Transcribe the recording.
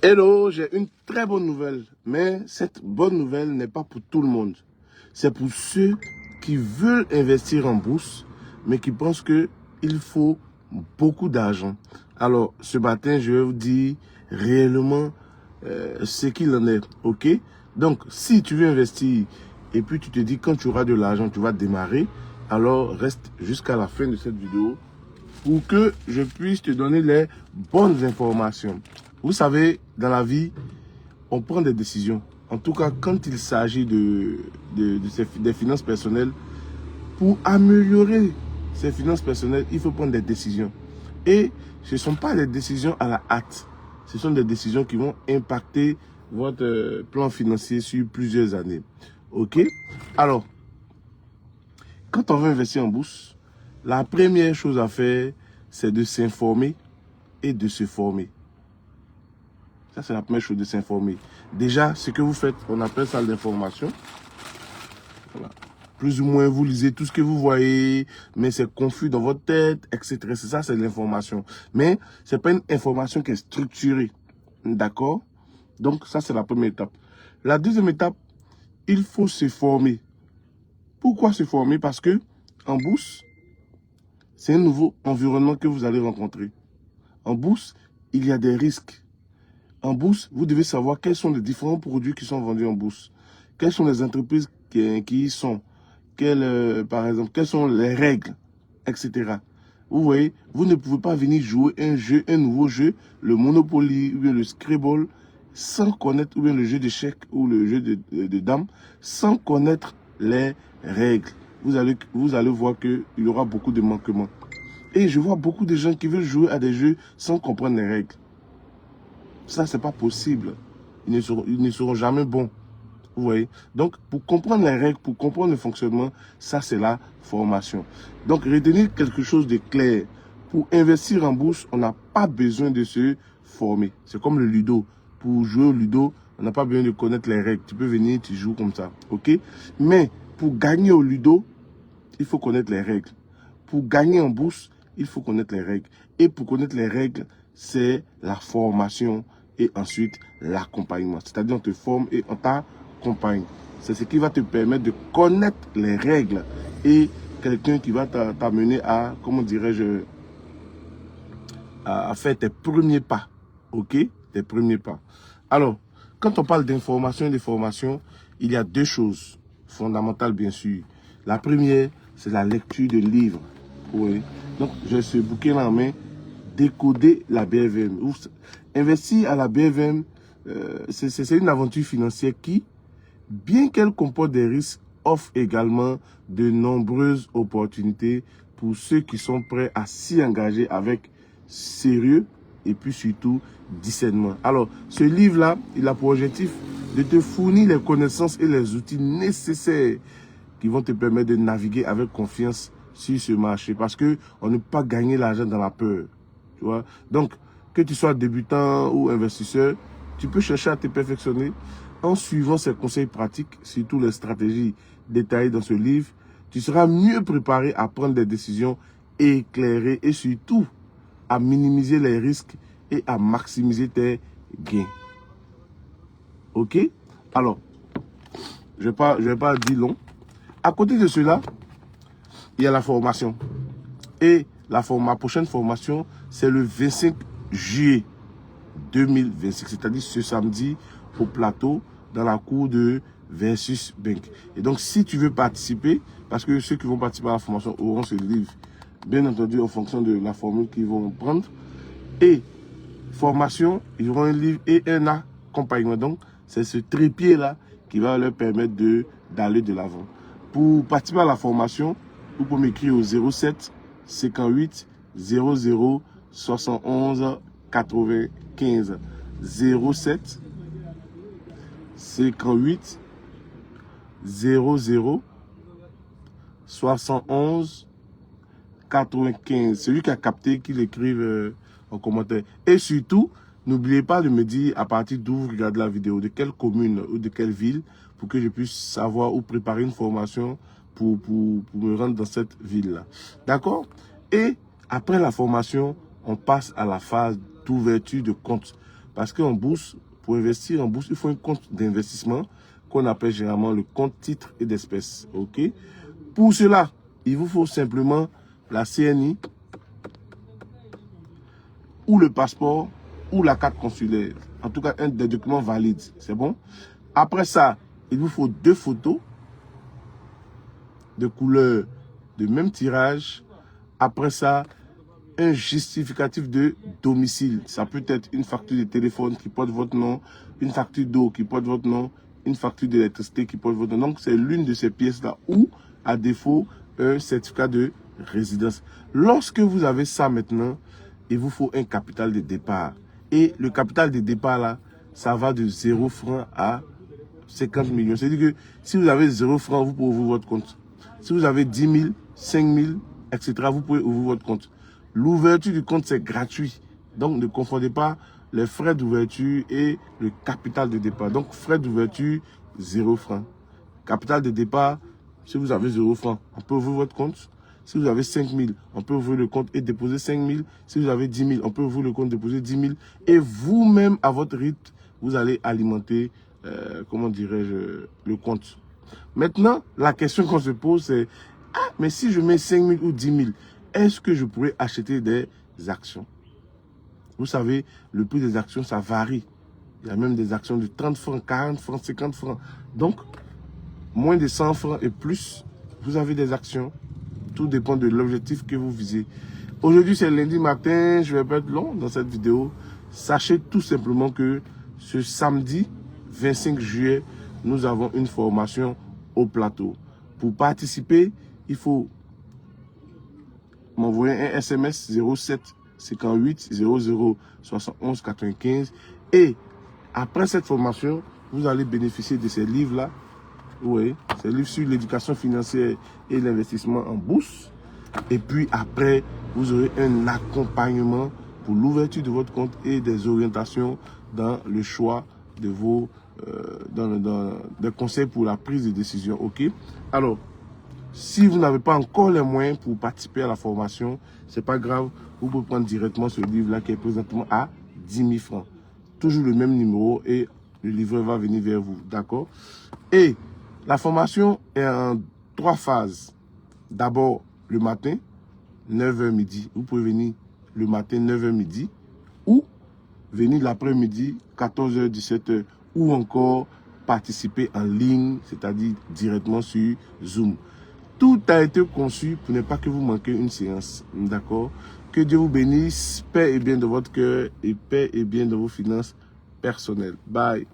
Hello, j'ai une très bonne nouvelle, mais cette bonne nouvelle n'est pas pour tout le monde. C'est pour ceux qui veulent investir en bourse, mais qui pensent qu'il faut beaucoup d'argent. Alors, ce matin, je vais vous dire réellement ce qu'il en est, ok? Donc, si tu veux investir et puis tu te dis quand tu auras de l'argent, tu vas démarrer, alors reste jusqu'à la fin de cette vidéo pour que je puisse te donner les bonnes informations. Vous savez, dans la vie, on prend des décisions. En tout cas, quand il s'agit des finances personnelles, pour améliorer ses finances personnelles, il faut prendre des décisions. Et ce ne sont pas des décisions à la hâte. Ce sont des décisions qui vont impacter votre plan financier sur plusieurs années. OK? Alors, quand on veut investir en bourse, la première chose à faire, c'est de s'informer et de se former. Ça, c'est la première chose, de s'informer. Déjà, ce que vous faites, on appelle ça l'information. Voilà. Plus ou moins, vous lisez tout ce que vous voyez, mais c'est confus dans votre tête, etc. C'est ça, c'est l'information. Mais ce n'est pas une information qui est structurée. D'accord? Donc, ça, c'est la première étape. La deuxième étape, il faut se former. Pourquoi se former? Parce que en bourse, c'est un nouveau environnement que vous allez rencontrer. En bourse, il y a des risques. En bourse, vous devez savoir quels sont les différents produits qui sont vendus en bourse. Quelles sont les entreprises qui y sont. Par exemple, quelles sont les règles, etc. Vous voyez, vous ne pouvez pas venir jouer un nouveau jeu, le Monopoly ou bien le Scrabble, sans connaître, ou bien le jeu d'échecs ou le jeu de dames, sans connaître les règles. Vous allez voir qu'il y aura beaucoup de manquements. Et je vois beaucoup de gens qui veulent jouer à des jeux sans comprendre les règles. Ça, c'est pas possible. Ils ne seront jamais bons. Vous voyez? Donc, pour comprendre les règles, pour comprendre le fonctionnement, ça, c'est la formation. Donc, retenir quelque chose de clair. Pour investir en bourse, on n'a pas besoin de se former. C'est comme le ludo. Pour jouer au ludo, on n'a pas besoin de connaître les règles. Tu peux venir, tu joues comme ça. OK? Mais pour gagner au ludo, il faut connaître les règles. Pour gagner en bourse, il faut connaître les règles. Et pour connaître les règles, c'est la formation et ensuite l'accompagnement. C'est-à-dire on te forme et on t'accompagne. C'est ce qui va te permettre de connaître les règles et quelqu'un qui va t'amener à, comment dirais-je, à faire tes premiers pas. OK? Tes premiers pas. Alors, quand on parle d'information et de formation, il y a deux choses fondamentales, bien sûr. La première, c'est la lecture de livres. Oui. Donc, j'ai ce bouquin-là en main, Décoder la BFM. Investir à la BFM, c'est une aventure financière qui, bien qu'elle comporte des risques, offre également de nombreuses opportunités pour ceux qui sont prêts à s'y engager avec sérieux et puis surtout discernement. Alors, ce livre-là, il a pour objectif de te fournir les connaissances et les outils nécessaires qui vont te permettre de naviguer avec confiance sur ce marché. Parce que on ne peut pas gagner l'argent dans la peur. Tu vois? Donc, que tu sois débutant ou investisseur, tu peux chercher à te perfectionner en suivant ces conseils pratiques, surtout les stratégies détaillées dans ce livre. Tu seras mieux préparé à prendre des décisions éclairées et surtout à minimiser les risques et à maximiser tes gains. OK? Alors, je vais pas dire long. À côté de cela, il y a la formation. Et ma prochaine formation, c'est le 25 juillet 2026, c'est-à-dire ce samedi au plateau, dans la cour de Versus Bank. Et donc, si tu veux participer, parce que ceux qui vont participer à la formation auront ce livre, bien entendu, en fonction de la formule qu'ils vont prendre. Et formation, ils auront un livre et un accompagnement. Donc, c'est ce trépied-là qui va leur permettre d'aller de l'avant. Pour participer à la formation, vous pouvez m'écrire au 07 58 00 71 95. 07 58 00 71 95. Celui qui a capté, qu'il écrive en commentaire. Et surtout, n'oubliez pas de me dire à partir d'où vous regardez la vidéo, de quelle commune ou de quelle ville, pour que je puisse savoir ou préparer une formation pour me rendre dans cette ville-là. D'accord? Et après la formation, on passe à la phase d'ouverture de compte. Parce qu'en bourse, pour investir en bourse, il faut un compte d'investissement qu'on appelle généralement le compte titre et d'espèces. OK? Pour cela, il vous faut simplement la CNI ou le passeport ou la carte consulaire. En tout cas, un des documents valides. C'est bon? Après ça, il vous faut 2 photos de couleur de même tirage. Après ça, un justificatif de domicile. Ça peut être une facture de téléphone qui porte votre nom, une facture d'eau qui porte votre nom, une facture d'électricité qui porte votre nom. Donc, c'est l'une de ces pièces-là ou, à défaut, un certificat de résidence. Lorsque vous avez ça maintenant, il vous faut un capital de départ. Et le capital de départ, là, ça va de 0 francs à 50 millions. C'est-à-dire que si vous avez 0 francs, vous pouvez ouvrir votre compte. Si vous avez 10 000, 5 000, etc., vous pouvez ouvrir votre compte. L'ouverture du compte, c'est gratuit. Donc, ne confondez pas les frais d'ouverture et le capital de départ. Donc, frais d'ouverture, 0 francs. Capital de départ, si vous avez 0 francs, on peut ouvrir votre compte. Si vous avez 5 000, on peut ouvrir le compte et déposer 5 000. Si vous avez 10 000, on peut ouvrir le compte et déposer 10 000. Et vous-même, à votre rythme, vous allez alimenter, comment dirais-je, le compte. Maintenant, la question qu'on se pose, c'est, ah, mais si je mets 5 000 ou 10 000, est-ce que je pourrais acheter des actions? Vous savez, le prix des actions, ça varie. Il y a même des actions de 30 francs, 40 francs, 50 francs. Donc, moins de 100 francs et plus, vous avez des actions. Tout dépend de l'objectif que vous visez. Aujourd'hui, c'est lundi matin. Je ne vais pas être long dans cette vidéo. Sachez tout simplement que ce samedi 25 juillet, nous avons une formation au plateau. Pour participer, il faut m'envoyer un SMS 07 58 00 71 95. Et après cette formation, vous allez bénéficier de ces livres-là. Oui, c'est le livre sur l'éducation financière et l'investissement en bourse. Et puis après, vous aurez un accompagnement pour l'ouverture de votre compte et des orientations dans le choix de vos des conseils pour la prise de décision. OK? Alors, si vous n'avez pas encore les moyens pour participer à la formation, c'est pas grave. Vous pouvez prendre directement ce livre-là qui est présentement à 10 000 francs. Toujours le même numéro et le livreur va venir vers vous. D'accord? Et la formation est en 3 phases. D'abord, le matin, 9h midi. Vous pouvez venir le matin, 9h midi. Ou venir l'après-midi, 14h, 17h. Ou encore participer en ligne, c'est-à-dire directement sur Zoom. Tout a été conçu pour ne pas que vous manquiez une séance. D'accord? Que Dieu vous bénisse. Paix et bien de votre cœur et paix et bien de vos finances personnelles. Bye.